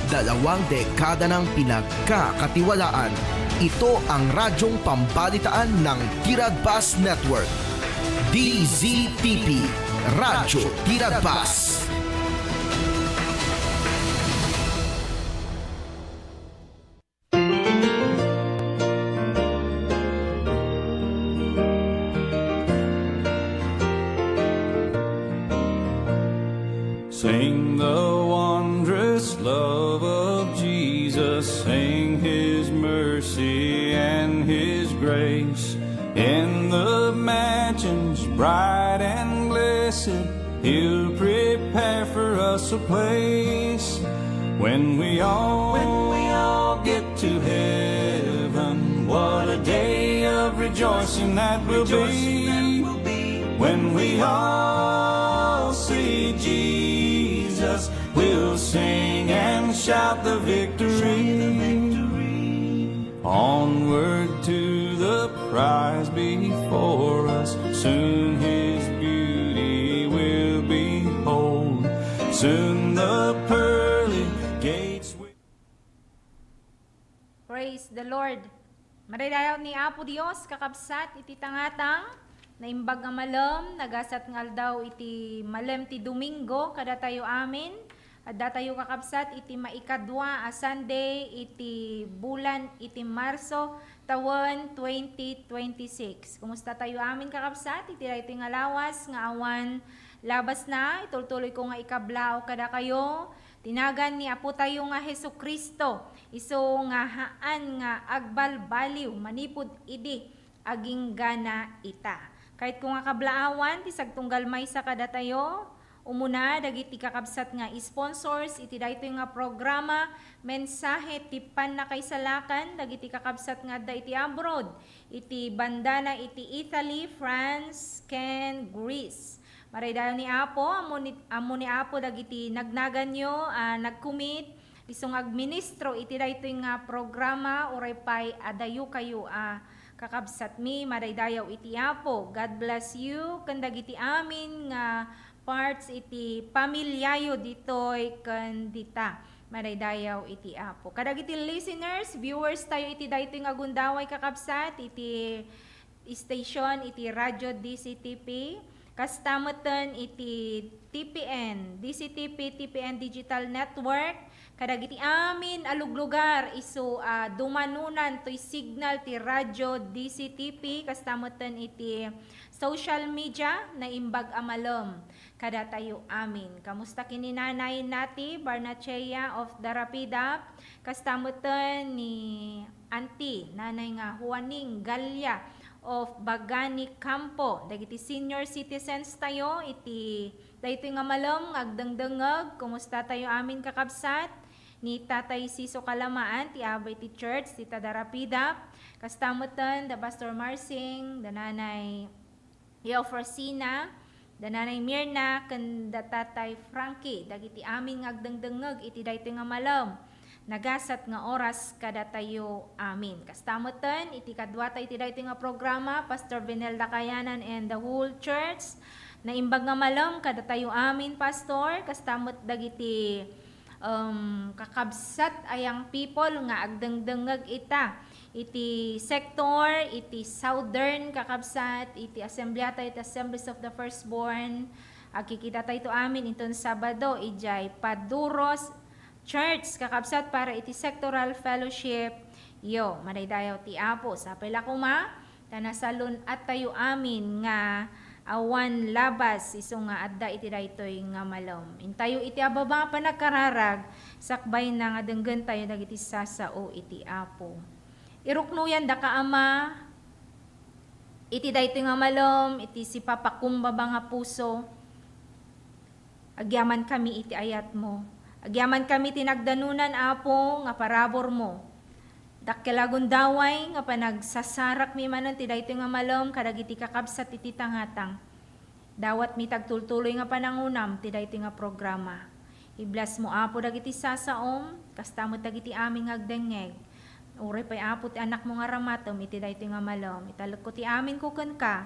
2 dekada ng pinagkakatiwalaan. Ito ang radyong pambalitaan ng Tiradpas Network. DZTP, Radyo Tiradpas. Sing the wondrous love of Jesus, sing His mercy and His grace. In the mansions bright and blessed, He'll prepare for us a place. When we all get to heaven, what a day of rejoicing that will be. When we all see Jesus, we'll sing and shout the victory. Onward to the prize before us, soon His beauty will behold. Soon the pearly gates will... Praise the Lord. Maraydayaw ni Apo Dios kakabsat iti tangatang naimbag nga malam, nagasat nga aldaw iti malam ti Domingo, kada tayo amin. Adda tayo kakabsat iti maikadwa a Sunday, iti bulan, iti Marso, taon 2026. Kumusta tayo amin kakabsat? Iti ito nga lawas, nga awan labas na, itultuloy ko nga ikablao kada kayo. Tinagan ni Apo tayo nga Hesu Kristo, iso nga haan nga agbalbaliw, manipod idi, aging gana ita. Kahit kung nga kablaawan, ti sagtunggal may sa kada tayo, umuna, dagiti kakabsat nga sponsors, iti dayto nga programa, mensahe, tipan na kay salakan, dagiti kakabsat nga da iti abroad, iti bandana, iti Italy, France, Ken, Greece. Maray dayo ni Apo, amo ni Apo, dagiti nagnagan nyo, nagkumit, isong agministro, iti dayto nga programa, uray pay adayo kayo, kakabsat mi, maraydayaw iti Apo. God bless you. Kandag iti amin nga parts iti pamilyayo ditoy kandita. Maraydayaw iti Apo. Kadag iti listeners, viewers tayo iti daytoy nga gundaway kakabsat iti station iti Radyo DCTP. Kastamutan iti TPN, DCTP, TPN Digital Network. Kadag iti amin aluglugar iso dumanunan to'y signal ti radyo DCTP kastamutan iti social media na imbag amalom. Kada tayo amin. Kamusta kini nanay nati Barnachea of Darapida kastamutan ni Auntie nanay nga Juaning Galya of Bagani Campo. Dagiti senior citizens tayo iti daytoy nga malom agdangdangag. Kumusta tayo amin kakabsat? Ni Tatay Siso Kalamaan, ti Abay ti Church, ti Tadarapida, kastamutan, da Pastor Marsing, da Nanay Eufrosina, da Nanay Mirna, kan da Tatay Frankie, dagiti amin ngagdangdangag, iti daytoy nga malam, nagasat nga oras kada tayo amin. Kastamutan, iti kadwata iti daytoy nga programa, Pastor Benel Dakayanan and the whole church, na imbag nga malam, kada tayo amin, Pastor, kastamot dagiti kakabsat ayang people nga agdangdangag ita iti sector iti southern kakabsat iti assembliata iti Assemblies of the Firstborn agkikita tayo amin iton Sabado ijay Paduros Church kakabsat para iti sectoral fellowship yo manaydayaw ti Apo sa pila kuma tanasalon at tayo amin nga awan labas iso nga adda iti daytoy nga malom. Intayo iti ababa panagkararag sakbay na nga denggen tayo dagiti sasao iti Apo. Iruknuyan da ka Ama iti daytoy nga malom iti si papakumbaba nga puso. Agyaman kami iti ayat mo. Agyaman kami tinagdanunan Apo nga parabor mo. Dakelagon daway nga panagsasarak mi manon ti daytoy nga malom kadagiti kakabsat iti tangatang. Dawat mi tagtultuloy nga panangunam ti daytoy nga programa. I-bless mo Apo dagiti sasaom, kastamot dagiti aming agdengeg. Uray pay Apo ti anak mo nga ramatom iti daytoy nga malom. Italek ko ti amin kuken ka.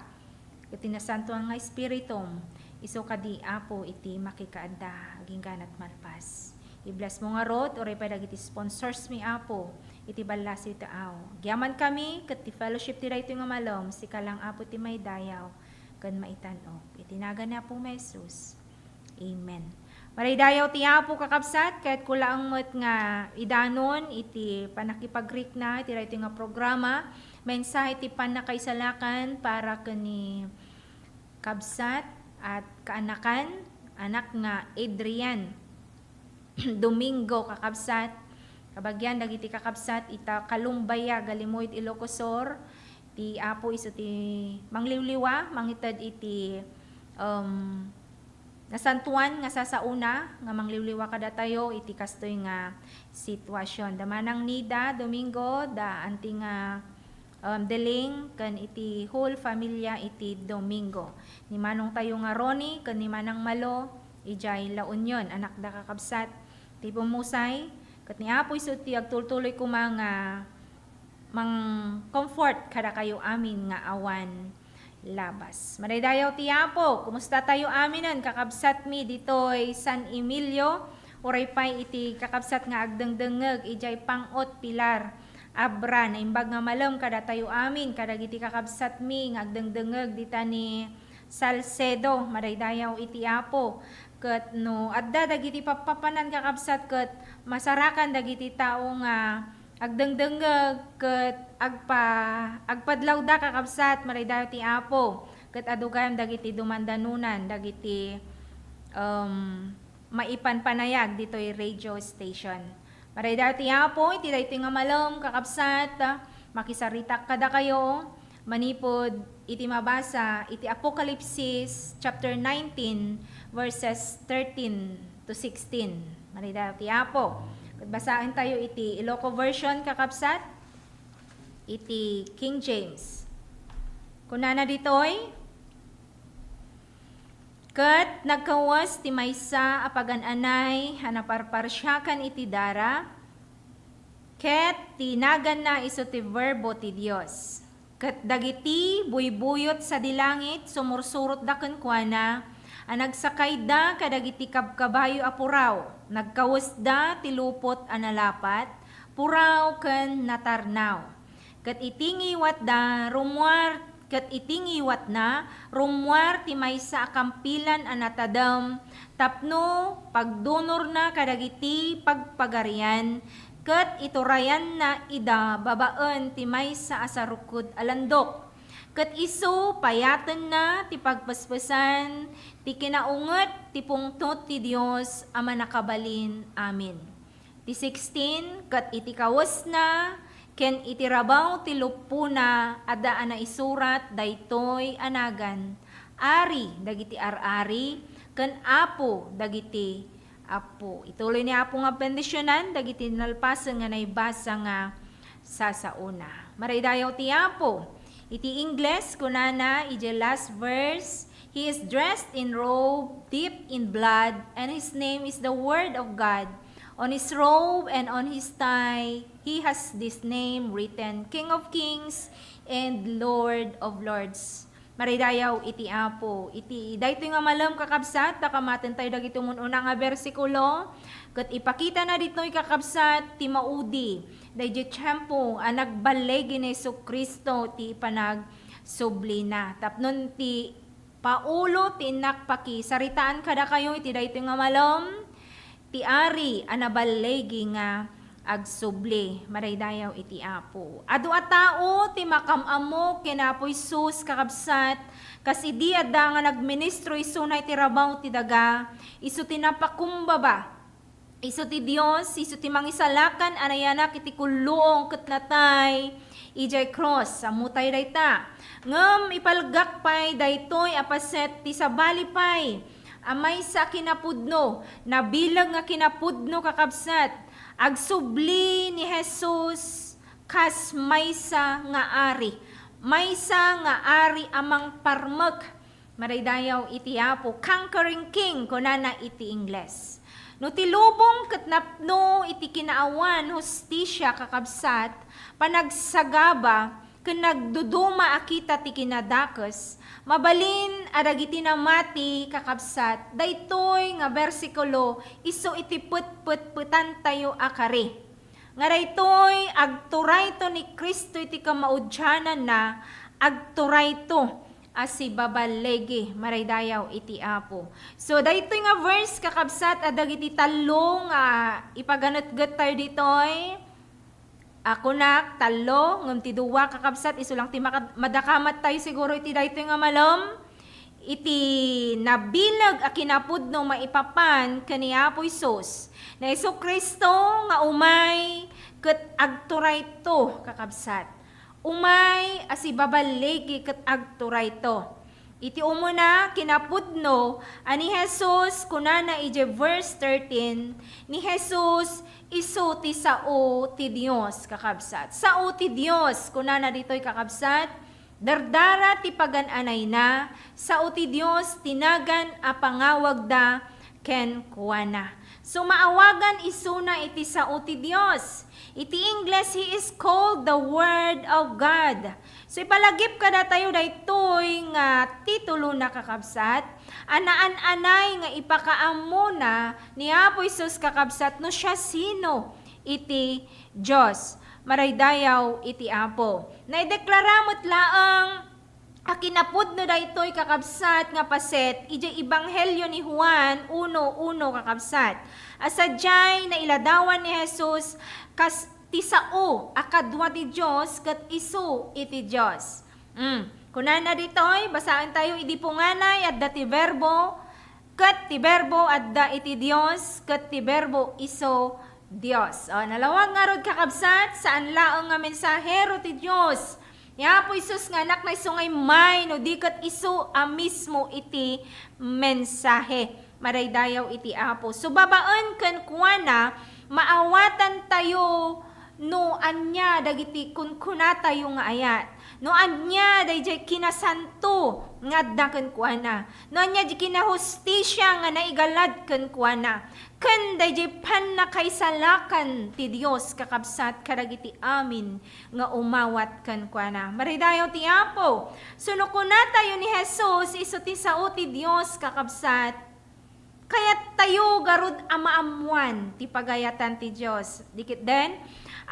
Iti nasanto nga espiritum. Iso kadi Apo iti makikaadda aging ganat malpas. I-bless mo nga rod, oray pa dagiti sponsors mi Apo, iti balas iti taaw. Giyaman kami, kat ti fellowship ti daytoy nga malom, si kalang Apo ti may dayaw, kan maitanok. Itinaga na po Jesus. Amen. Maray dayaw ti Apo kakabsat, kahit kulaang mo't nga idanon, iti panakipag-Greek na, iti daytoy nga programa, mensahe ti panakaisalakan para kani kabsat at kaanakan, anak nga Adrian Domingo kakabsat, kabagyan dagiti kakabsat ita Kalumbaya Galimoy Ilocosor, ti Apo iso ti mangliwliwa mangitad iti nasantuan nga sasauna nga mangliwliwa kada tayo iti kastoy nga sitwasyon. Damanang Nida Domingo da anti nga deling kan iti whole familia iti Domingo. Ni manong tayo nga Ronnie kan ni manang Malo ijay La Union anak da kakabsat ti pumusay kat ni Apo iso ti agtultuloy ko mga mang comfort kada kayo amin nga awan labas. Madaydayaw ti Apo, kumusta tayo aminan kakabsat mi ditoy San Emilio oray pay iti kakabsat nga agdengdengeg ijay Pangot Pilar Abra na imbag nga malam kada tayo amin kada iti kakabsat mi nga agdengdengeg dita ni Salcedo madaydayaw iti Apo ket no adda dagiti papapanan kakabsat ket masarakan dagiti tao nga agdengdengeg ket agpadlaw da kakabsat maraydayo ti Apo ket adugayam dagiti dumandanunan dagiti maipanpanayag ditoy radio station. Maraydayo ti Apo iti daytoy nga malam kakabsat makisarita kada kayo manipod iti mabasa iti Apokalipsis chapter 19 verses 13 to 16. Maraydayo ti Apo. Basahin tayo iti Iloco version kakabsat, iti King James. Kunana ditoy, ket nagkawas ti maysa apagan-anay hanaparparsyakan iti dara, ket tinagan na iso ti verbo ti Dios. Ket dagiti buybuyot sa dilangit sumursurot da kenkwana, nagsakay da kadagiti kabkabayo a puraw, nagkawas da ti lupot a nalapat, puraw ken natarnaw. Ket itingiwat da rumwar ket itingiwat na rumwar ti maysa a kampilan a natadem tapno pagdunor na kadagiti pagpagarian ket iturayan na ida babaen ti maysa a sarukod a landok. Ket isu payaten na ti pagpaspasan ti kinaunget ti pungtot ti Dios a manakabalin. Amin. Ti 16 ket iti kawas na ken iti rabaw ti lupuna adda na isurat daytoy anagan ari dagiti arari ken Apo dagiti Apo. Ituloy ni Apo nga bendisyonan dagiti nalpasen nga naibasa nga sasauna. Maraydayaw ti Apo. Iti Ingles kunana iti last verse, he is dressed in robe dipped in blood and his name is the word of God. On his robe and on his thigh he has this name written, King of Kings and Lord of Lords. Maridayaw iti Apo. Iti daytoy nga malam kakabsat takamaten tayo dagiti mununa nga bersikulo ket ipakita na ditoy kakabsat ti maudi dayjay tiyempo a nagbalay ni Jesu-Cristo ti ipanag sublina. Tapnon ti paulo ti nakpaki saritaan kada kayo iti daytoy nga malam ti ari a nabalay nga agsubli. Maraydayaw iti Apo. Adu a tao ti makamamo kina Apo Isus kakabsat kas idi adda nga nagministro isu na iti rabaw ti daga isu ti napakumbaba isu ti Dios isu ti mangisalakan anayanak iti kulluong ket natay ijay cross samutay dayta ngem ipalgak pay daytoy apaset ti sabali pay amay sa kinapudno nabilag nga kinapudno kakabsat agsubli ni Jesus kas maysa nga ari. Maysa nga ari amang parmek. Maraydayaw iti Apo. Conquering King kunana iti Ingles. No tilubong ket napno iti kinaawan hostisya kakabsat panagsagaba ken nagduduma akita ti kinadakes, mabalin aragiti na mati kakabsat, daytoy nga bersikulo iso iti put-put-putan tayo akari. Nga daytoy agturayto ni Kristo iti kamaudyanan na, agturayto asi babalegi maraydayaw iti Apo. So daytoy nga verse kakabsat adagiti talo nga ipaganetget tayo ditoy. Ako nak talo ngem ti duwa kakabsat isu lang ti madakamat tayo siguro iti daytoy nga malom. Iti nabilag a kinapudno maipapan kani Apo Isus na Hesu Kristo nga umay ket agturayto kakabsat. Umay asi babalegi ket agturayto. Iti umuna kinapudno ani Jesus kunana ije verse 13 ni Jesus isu ti sao ti Dios kakabsat. Sao ti Dios kunana ditoy kakabsat dardara ti pagan-anay na sao ti Dios tinagan a pangawag da ken kuana. So maawagan isuna iti sao ti Dios. Iti English, He is called the Word of God. So ipalagip kada tayo daytoy nga titulo na kakabsat, anaan-anay nga ipakaammo na ni Apo Isus kakabsat no siya sino iti Diyos. Maraydayaw iti Apo. Naideklaramot laang akinapudno daytoy kakabsat nga paset ije Ebanghelyo ni Juan 1:1 kakabsat. Asadyay na iladawan ni Jesus kas ti sao akadwa ti Dios ket isu iti Dios. Kunana ditoy basaan tayo idi punganay adda ti verbo ket ti verbo adda iti Dios ket ti verbo isu Dios. Nalawag nga rod kakabsat saan laeng nga mensahero ti Dios. Ya po Isus nga anak na isungay may no di ket isu a mismo iti mensahe. Maraydayaw iti Apo. So babaan ken kuana maawatan tayo no anya dagiti kunkuna tayo nga ayat. No anya dayjay kinasanto nga adda ken kuana. No anya di kinahustisya nga naigalad ken kuana. Ken dayjay pannakaisalakan ti Dios kakabsat kadagiti amin nga umawat ken kuana. Maraydayaw ti Apo. So no kuna tayo ni Jesus isu ti sao ti Dios kakabsat. Kaya tayo garud amaamuan ti pagayatan ti Dios. Dikit den.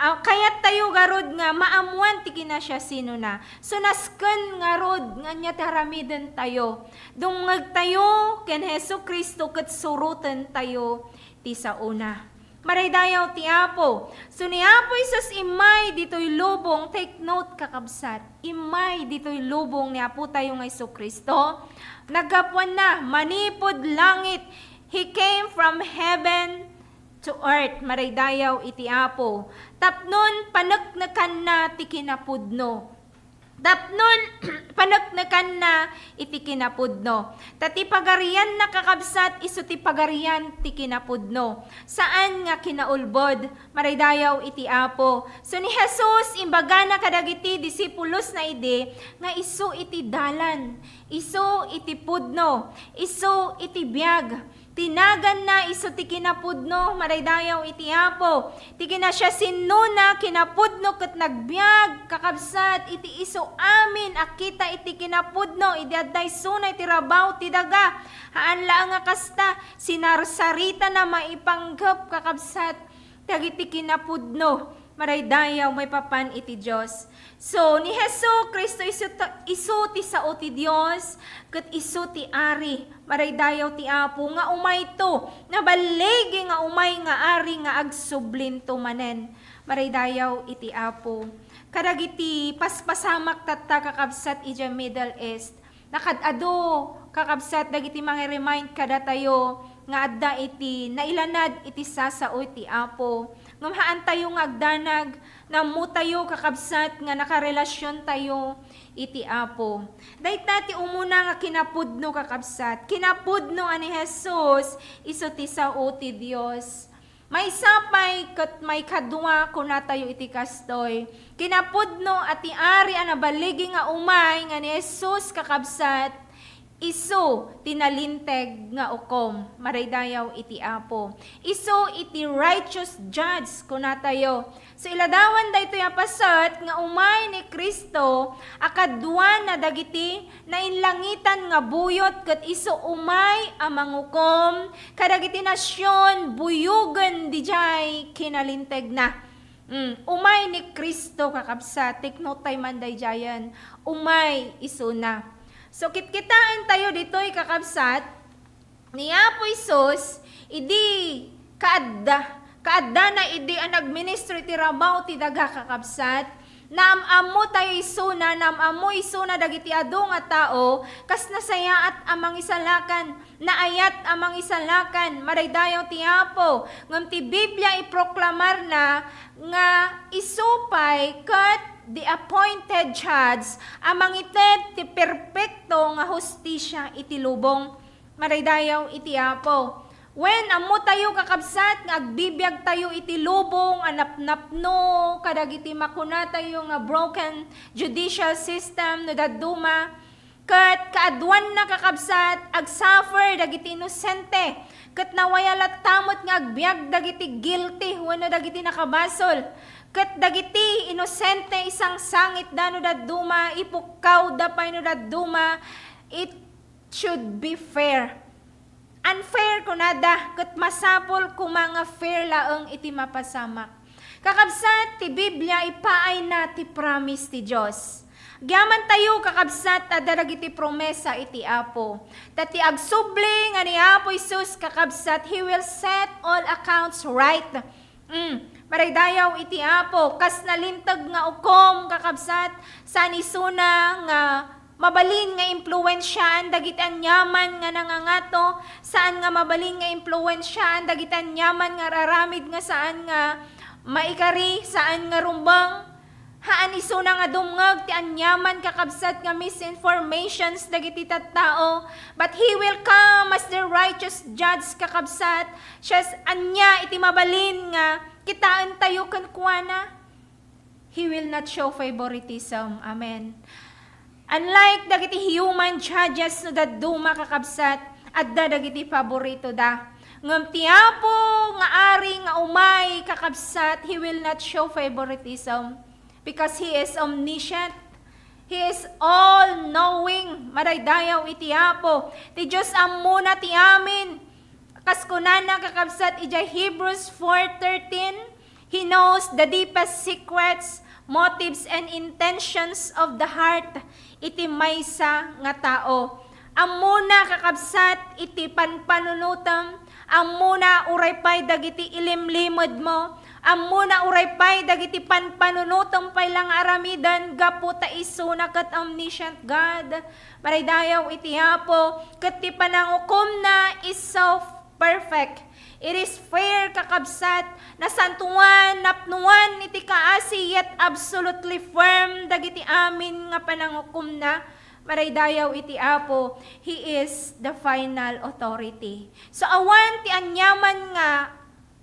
Kaya tayo garud nga maamuan ti kinasya sino na. So nasken nga rod nga nya taramiden tayo. Dungag tayo ken Hesu Kristo ket suruten tayo ti sauna. Maraydayaw ti Apo. So ni Apo Isus imay ditoy lubong, take note kakabsat. Imay ditoy lubong ni Apo tayo nga Hesu Kristo. Nagapwan na manipod langit. He came from heaven to earth. Maraydayaw iti Apo. Tapnon paneknekan na ti kinapudno. Tapnon paneknekan na iti kinapudno. Tati pagarian na kakabsat isu ti pagarian ti kinapudno. Saan nga kinaulbod? Maraydayaw iti Apo. So ni Jesus imbaga na kadagiti disipulos na ide nga isu iti dalan, isu iti pudno, isu iti biag. Tinagan na isu ti kinapudno, maraydayaw iti Apo. Ti kinasya sinuna kinapudno ket nagbiag kakabsat iti isu amin akita iti kinapudno idi adday sunay ti rabaw ti daga. Haan laang nga kasta sinarsarita na maipanggep kakabsat dagiti kinapudno. Maraydayaw may papan iti Dios. So ni Hesu Kristo isu ti sao ti Dios ket isu ti ari. Maraydayaw ti Apo nga umay to nabalegi nga umay nga ari nga agsublim to manen. Maraydayaw iti Apo. Kadagiti paspasamak tatta kakabsat ija Middle East. Nakadado kakabsat dagiti mga remind kada tayo nga adda iti nailanad iti sasao iti Apo. Ngumhaan tayo nga agdanag namu tayo kakabsat nga nakarelasyon tayo iti Apo. Dayta ti umuna nga kinapudno kakabsat. Kinapudno ani Jesus isu ti sao ti Dios. May sapay ket may kadua kuna tayo iti kastoy. Kinapudno at ti ari anabaligi nga umay nga ni Jesus kakabsat Isu tinalinteg nga ukom, maraydayaw iti Apo. Isu iti righteous judge kunatayo. So iladawan da ito yapasat nga umay ni Kristo akadwa na dagiti na inlangitan nga buyot ket isu umay amang ukom kadagiti nasyon buyugan dijay kinalinteg na. Umay ni Kristo kakabsat, take note tayo manday jayan, umay isu na. So kitkitaan tayo dito'y kakabsat, ni Apo Isus, idi kaadda na idi ang nagministry ti rabaw ti daga kakabsat, naamamo tayo isuna, naamamo isuna dagiti adu nga tao, kas nasayaat amang isalakan, naayat amang isalakan, maraydayaw ti Apo, ngam ti Biblia iproklamar na, nga isupay kat the appointed judge amang ited ti perpekto nga hustisya iti lubong maraydayaw iti Apo. When amo tayo kakabsat nga agbibiyag tayo iti lubong anapnapno kadagiti makuna tayo nga broken judicial system no daduma ket kaadwan na kakabsat agsuffer dagiti inosente ket nawayalat tamot nga agbiag dagiti guilty wenno dagiti nakabasol. Ket dagiti inosente isang sangit dano daduma, ipukaw dapay no daduma, it should be fair. Unfair kunada, ket masapol kumanga fair laeng iti mapasamak. Kakabsat ti Biblia ipaay na ti promise ti Dios. Gyaman tayo kakabsat at daragiti promesa iti Apo. Tati agsubli nga ni Apo Isus kakabsat, He will set all accounts right. Maraydayaw iti Apo, kas nalintag nga ukom kakabsat, saan isuna nga mabalin nga impluwensyaan dagiti anyaman nga nangangato, saan nga mabalin nga impluwensyaan dagiti anyaman nga raramid nga saan nga maikari, saan nga rumbang, haan isuna nga dumngag ti anyaman kakabsat nga misinformations dagiti tattao, but He will come as the righteous judge kakabsat, siyas anya iti mabalin nga kitaan tayo kankwana. He will not show favoritism. Amen. Unlike dagiti human judges no daduma kakabsat at dagiti paborito da. Ngam ti Apo nga ari nga umay kakabsat, He will not show favoritism because He is omniscient. He is all-knowing. Maraydayaw iti Apo. Ti Diyos amuna ti amin. Kaskunana kakabsat ija Hebrews 4:13, He knows the deepest secrets, motives, and intentions of the heart. Iti maysa nga tao. Amuna kakabsat iti panpanunutam, amuna uray pay dagiti ilimlimod mo, amuna uray pay dagiti panpanunutam pay lang aramidan, gaputa isuna kat omniscient God. Maraydayaw iti Apo, kat ti panangukom na is so perfect. It is fair kakabsat, nasantuan, napnuan, iti kaasi, yet absolutely firm, dagiti amin nga panangukom na, maraydayaw iti Apo, He is the final authority. So awan ti anyaman nga,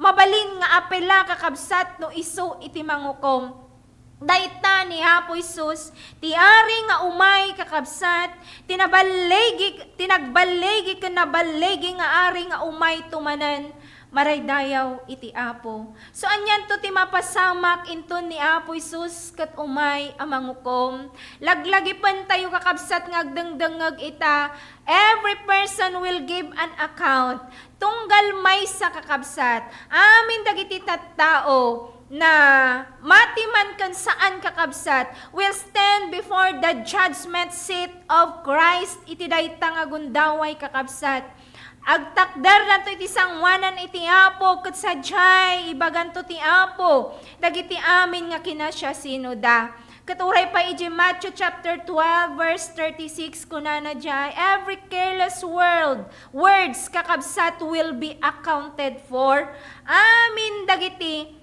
mabalin nga apela kakabsat no isu iti mangukom. Daita ni Apo Isus, ti ari nga umay kakabsat, tinagbalegi kanabalegi nga ari nga umay tumanan, maraydayaw iti Apo. So anyan to ti mapasamak inton ni Apo Isus kat umay amangukom. Laglagipan tayo kakabsat nga agdengdengeg ita, every person will give an account. Tunggal may sa kakabsat, amin dagiti tattao, na matiman kan saan kakabsat will stand before the judgment seat of Christ iti dayta nga gundaway kakabsat. Agtakdar na to iti sangwanan iti Apo ket sadyay ibaganto ti Apo dagiti amin nga kinasya sinoda. Katuray pa iti Matthew chapter 12 verse 36 kunana jay, every careless words kakabsat will be accounted for. Amin dagiti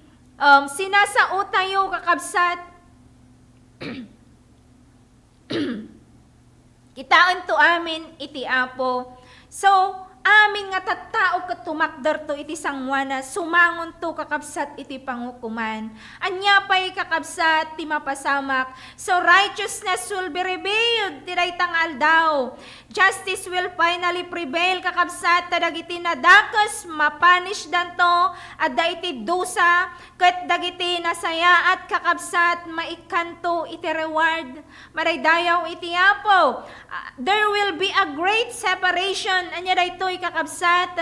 sinasao tayo kakabsat kitaan to amin iti Apo. So amin nga tattao ket tumakder to iti sangwana, sumangon to kakabsat iti pangukuman. Anya pay kakabsat ti mapasamak, so righteousness will be revealed ti daytang aldaw. Justice will finally prevail kakabsat, tadagiti nadakes mapanish danto, at daiti dusa, ket dagiti nasaya at kakabsat maikanto iti reward. Maraydayaw iti apo. There will be a great separation, anya daytoy kakabsat,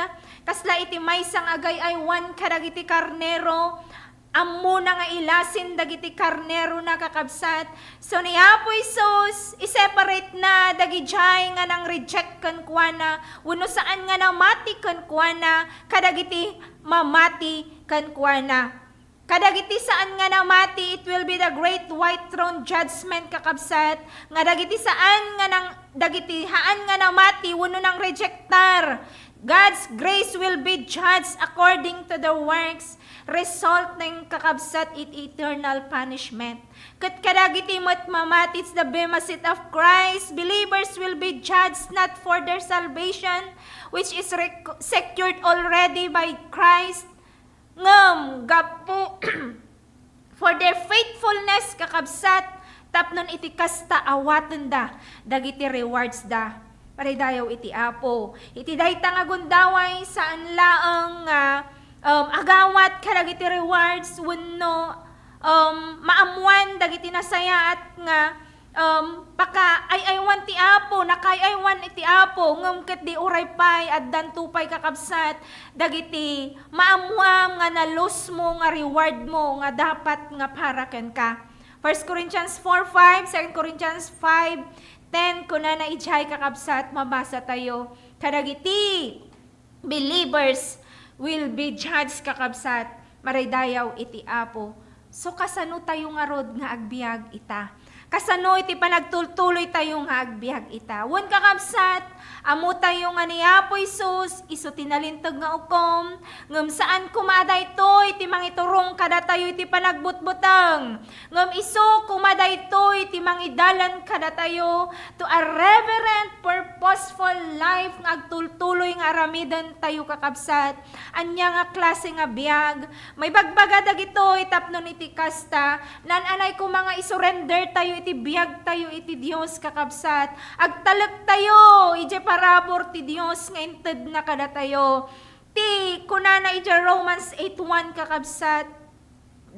kasla iti maysang agay ay wan kadagiti karnero, ammo na nga ilasin dagiti karnero na kakabsat. So ni Apo Isus, iseparate na dagijay nga nang reject kan kuana, wenno saan nga namati kan kuana, kadagiti mamati kan kuana. Kadagiti saan nga namati, it will be the great white throne judgment kakabsat. Nga dagiti saan nga nang dagiti haan nga namati, wenno nang rejectar. God's grace will be judged according to the works, resulting kakabsat it eternal punishment. Kat kadagiti mo't mamati, it's the bema seat of Christ. Believers will be judged not for their salvation, which is secured already by Christ, ngem gapu for their faithfulness kakabsat, tapnon iti kasta awaten da dagiti rewards da. Paridayaw iti apo. Iti dayta nga gundaway saan laeng agawat kadagiti rewards wenno maamuan dagiti nasaya at nga paka aywan ti apo, nakayaywan iti apo, ngem ket di uray pay addan tupay kakabsat dagiti maamuam nga nalus mo nga reward mo nga dapat nga para ken ka. 1 Corinthians 4:5, 2 Corinthians 5:10, kuna na ijay kakabsat, mabasa tayo. Kadagiti believers will be judged kakabsat, maraydayaw iti apo. So kasano tayo nga rod nga agbiag ita? Kasano iti panagtultuloy tayo nga agbiag ita? Wen kakabsat, amo tayo nga ni Apo Isus, iso tinalintag nga ukom, ngem saan kumaday to, iti mangiturong kada tayo iti panagbutbutang, ngem iso kumaday to, iti mangidalan kada tayo, to a reverent, purposeful life, nga agtultuloy nga aramidan tayo kakabsat, anya nga klase nga biag, may bagbaga dagito, itapnon iti kasta, nananay ko mga isurrender tayo, iti biyag tayo iti Dios kakabsat, agtalag tayo ije parabor ti Dios nga inted na kada tayo ti kunana ije Romans 8:1 kakabsat,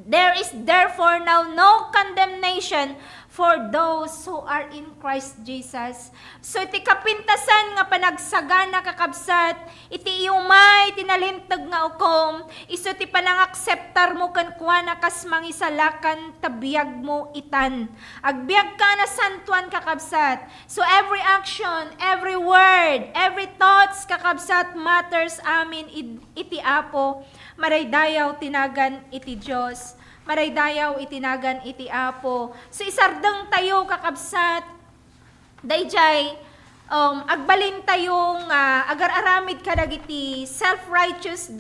there is therefore now no condemnation for those who are in Christ Jesus. So iti kapintasan nga panagsagana kakabsat, iti iumay tinalintag nga ukom, iso ti panangakseptar mo kan kuana kas mangisalakan tabiyag mo itan. Agbiag ka na santuan kakabsat. So every action, every word, every thoughts kakabsat matters amin iti apo. Maraydayaw tinagan iti Dios. Maraydayaw itinagan iti apo. So isardeng tayo kakabsat, dayjay agbalin tayo nga agar-aramid kadagiti self-righteous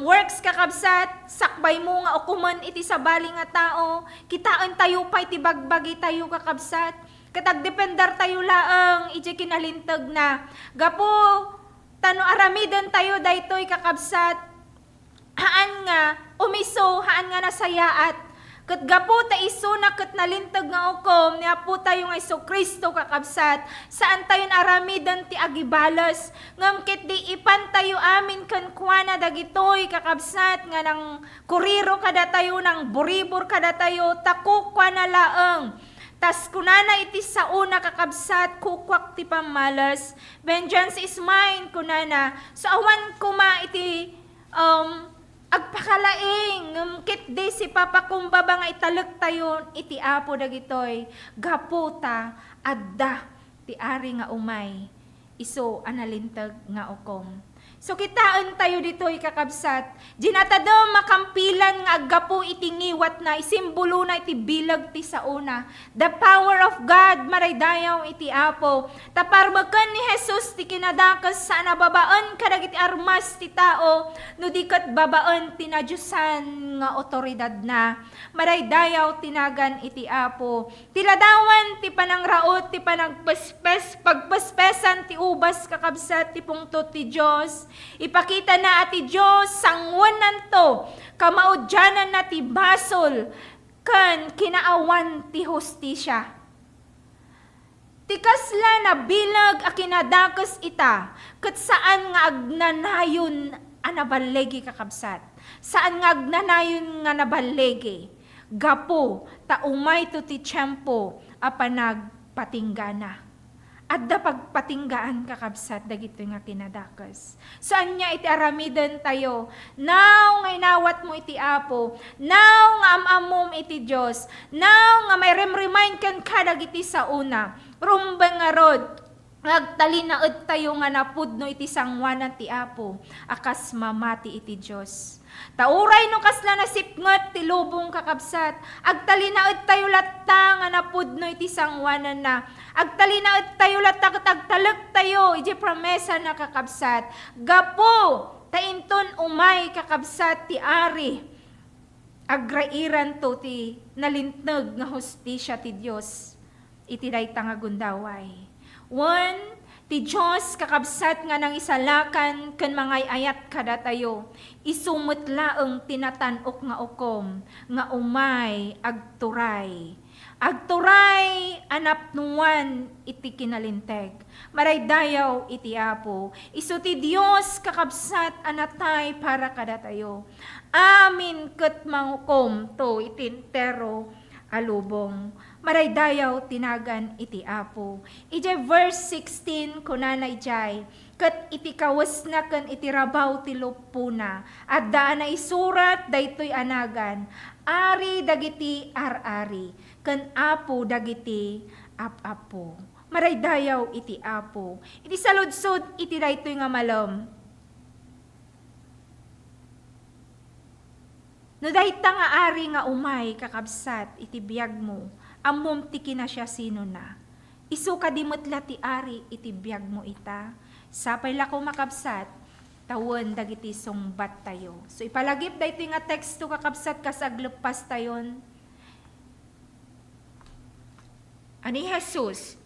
works kakabsat, sakbay mo nga ukuman iti sabali nga tao, kitaan tayo pa iti bagbagi tayo kakabsat, katagdependar tayo laeng iti kinalintag na gapo tano aramidan tayo daytoy kakabsat, haan nga umiso, haan nga nasayaat, ket gapo ta iso na ket nalintag nga ukom, niya po tayo nga iso Kristo kakabsat, saan tayo aramidan ti agibalas, ngam ket di ipan tayo amin kan kuana dagitoy kakabsat, nga nang kuriro kada tayo, nang buribor kada tayo, takukwa na laeng, tas kunana iti sa una kakabsat, kukwak ti pamalas, vengeance is mine kunana, so awan kuma iti agpakalaing, kit di si papakumbaba nga italag tayo, iti apo dagitoy, gaputa, adda, ti ari nga umay, iso analintag nga ukom. So kitaan tayo dito'y kakabsat. Ginatado makampilan nga aggapo itingiwat na isimbolo na iti bilag ti sauna. The power of God maraydayaw iti apo. Taparmakan ni Jesus ti kinadakas sa nababaan kadag iti armas ti tao no di kat babaan tinadyusan nga otoridad na. Maraydayaw tinagan iti apo. Tiladawan ti panangraot ti panagpespes pagpespesan ti ubas kakabsat ti pungtot ti Diyos. Ipakita na ati Diyos sangwanan to, kamaudyanan na ti basol, kan kinaawan ti hostisya. Tikasla na bilag a kinadakas ita, kat saan nga agnanayon anabalegi kakabsat. Saan nga agnanayon nga nabalegi. Gapo, taumay to ti tiyempo, apanagpatinggana. At da pagpatinggaan kakabsat dagito nga kinadakas. Saan niya iti aramidan tayo? Now nga inawat mo iti apo. Now nga amamom iti Diyos. Now nga may remind kan kadag iti sa una. Rumbang nga rod. Agtalinaed tayo nga napudno iti sangwanan ti apo. Akas mamati iti Diyos. Tauray no kasla na sipngot ti lubong kakabsat. Agtalinaed tayo latta nga napudno iti sangwanan na. Agtalinaed tayo latta agtalag tayo iti promesa na kakabsat. Gapo tainton umay kakabsat ti ari. Agrairan to ti nalintneg nga hostisya ti Dios. Iti dayta nga gundaway. One, ti Diyos kakabsat nga nang isalakan ken mangay ayat kada tayo. Isumutlaeng tinatanok nga ukom nga umay agturay. Agturay anapnuan iti kinalinteg. Maraydayaw iti apo. Isu ti Dios kakabsat anatay para kada tayo. Amin ket mangukom to itintero alubong. Maraydayaw tinagan iti apo. Ije verse 16 kunana ijay. Ket iti kawas na ken iti rabaw ti lupuna. At daan na isurat daytoy anagan. Ari dagiti ar-ari. Ken apo dagiti ap-apo. Maraydayaw iti apo. Iti saludsod iti daytoy nga malam. No dayta nga ari nga umay kakabsat iti biyag mo. Ammom ti kina siya sino na. Isu kadimutla ti ari iti biyag mo ita. Sapay lako makabsat, tawon dagiti sungbat tayo. So ipalagip dayto nga teksto kakabsat kasaglepas tayon. Ani Jesus,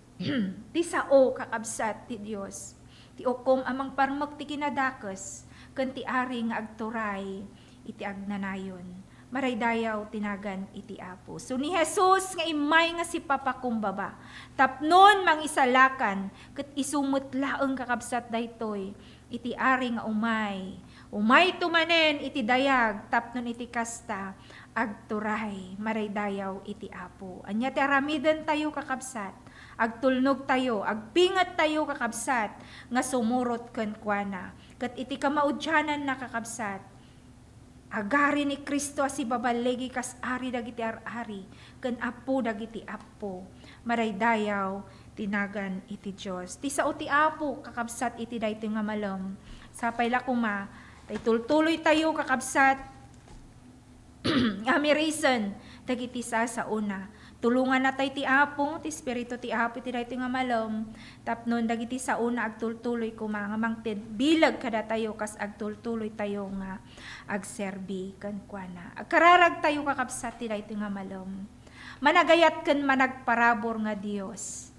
ti sao kakabsat ti Dios. Ti okom amang parmek ti kinadakas, ken ti ari nga agturay iti agnanayon. Maraydayaw tinagan iti apo. So ni Jesus nga imay nga si papakumbaba. Tapnon mang isalakan ket isumutlaeng kakabsat daytoy iti ari nga umay. Umay tumanen iti dayag tapnon iti kasta agturay. Maraydayaw iti apo. Anya ti aramidan tayo kakabsat. Agtulnog tayo, agpingat tayo kakabsat nga sumurot ken kuana. Ket iti kamaudyanan na kakabsat. Agari ni Kristo si babalegi kas ari dagiti ar-ari, ken apo dagiti apo. Maraydayaw tinagan iti Dios. Ti sao ti apo kakabsat iti daytoy nga malam. Sapay la kuma, tay tultuloy tayo kakabsat. Ami reason dagiti sa una. Tulungan na tayo ti apo, ti espiritu ti apo iti daytoy nga malam. Tapnon dagiti sa una agtultuloy kuma nga mangted bilag kada tayo kas agtultuloy tayo nga agserbi ken kuana. Agkararag tayo kakabsat ti daytoy nga malam. Managayat ken managparabor nga Dios.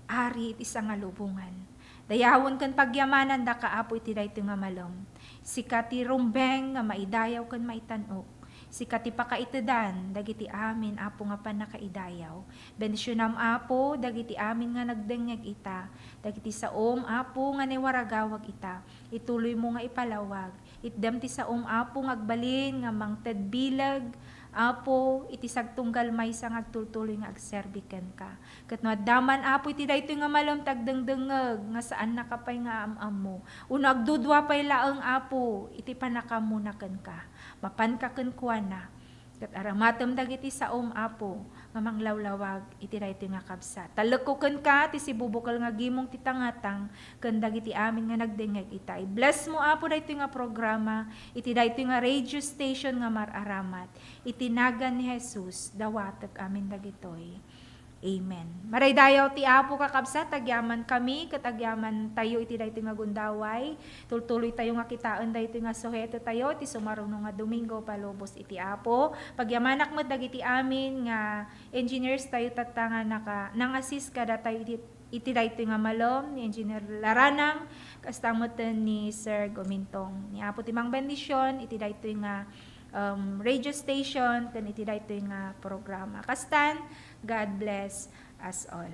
Ari iti nga lubungan. Dayawon ken pagyamanan da kaapo iti daytoy nga malam. Sikati rumbeng nga maidayaw ken maitanok. Sikati pakaitedan, dagiti amin, apo nga panakaidayaw. Bendisyon apo, dagiti amin nga nagdengeg ita. Dagiti saom, apo nga niwaragawag ita. Ituloy mo nga ipalawag. Itdem ti saom, apo nga agbalin, nga mangted bilag. Apo, iti sagtunggal may sa agtultuloy nga agserbiken ka. Kat no daman apo iti daytoy nga malam tagdengdengeg, nga saan nakapay nga am mo. Uno agdudwa pay laeng apo, iti panakamunaken ka. Mapan ka ken kuana, Kat aramatom dagiti sa apo nga manglawlawag iti daytoy nga kabsat. Talekuken ka ti sibubukal nga gimong ti tangatang ken dagiti amin nga nagdengeg ita. Bless mo apo daytoy nga programa iti daytoy nga radio station nga mararamat. Itinagan ni Jesus dawatag amin dagitoy. Amen. Maray dayaw ti apo kakabsat, tagyaman kami, katagyaman tayo iti daytoy nga gundaway. Tultuloy tayo nga kitaan daytoy nga suheto tayo, iti sumaruno nga Domingo palubos iti apo. Pagyamanak mo dagiti amin nga engineers tayo tatanga nangasis kada tayo iti daytoy nga malom ni Engineer Laranang, kastamoten ni Sir Gomintong. Ni apo timang bendisyon, iti daytoy nga radio station, ken iti daytoy nga programa. Kastan, God bless us all.